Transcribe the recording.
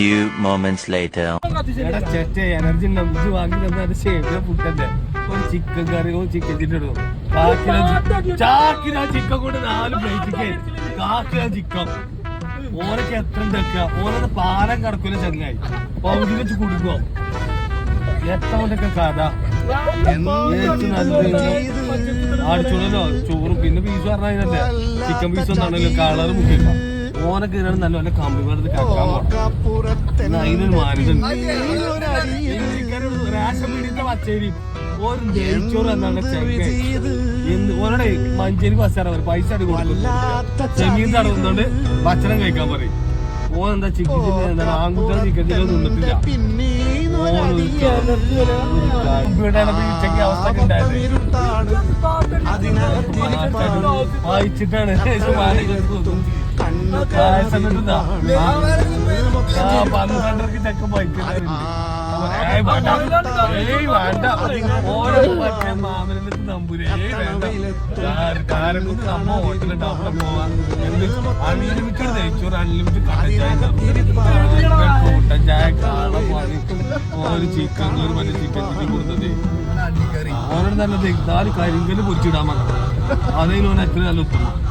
few moments later. Energy വാങ്ങി തന്ന ഷേപ്പിലെ ഫുഡല്ലേ ഒരു ചിക്കൻ കറി ചിക്കൻ ചില്ലിടും ചാക്കിനാ ചിക്കൻ കൊണ്ട് 4 പ്ലേറ്റ് കാക്കിനാ ചിക്കൻ ഓരൊക്കെ എത്ര ഉണ്ടാക്കുക ഓരോ പാലം കടക്കൂല ചങ്ങായി പകുതി വെച്ച് കുടുക്കോ എത്രണ്ടൊക്കെ കഥ അടിച്ചോളല്ലോ ചോറും പിന്നെ പീസ് പറഞ്ഞല്ലേ ചിക്കൻ പീസ് ഒന്നാണല്ലോ കളറ് മുക്കില്ല ഓനൊക്കെ ഇതിനാണ് നല്ല നല്ല കമ്പി വെറുതെ കക്കാൻ അതിനൊരു മാനദണ്ഡം റേഷൻ പീടിയത്തെ പച്ചേരി ഒരു നെയ്ച്ചോറ് എന്നാണ് ഓനോടെ മഞ്ചേരി ബസ്സാണ് പൈസ അടി കൊടുക്കും ചെമ്മീൻ തടവുന്നോണ്ട് ഭക്ഷണം കഴിക്കാൻ പറയും ഓൻ എന്താ ചിക്കൻ ആൺകുട്ടികൾ ചിക്കൻ ചില നിന്നിട്ടില്ല ഉച്ചയ്ക്ക് അവസ്ഥ ഉണ്ടായത് വായിച്ചിട്ടാണ് പന്ത്രണ്ടരക്ക് ചെക്കൻ വായിച്ചിട്ടായിരുന്നു മാമനത്ത് നമ്പൂര് കാരക്കുന്ന് നമ്മ ഹോട്ടലുണ്ട് അവിടെ പോവാ അൺലിമിറ്റഡ് നെയ്ച്ചോറ് അൺലിമിറ്റഡ് കൂട്ടൻ ചായ കാണാൻ ഒരു ചിക്കൻ ഒരു മറ്റേ ചിക്കൻ ചിക്കൻ കൊടുത്തത് ഓനോട് നല്ലത് 4 കരിങ്കല് പൊരിച്ചിടാൻ മതി അതേലും ഓൻ എത്ര നല്ല ഉത്തമം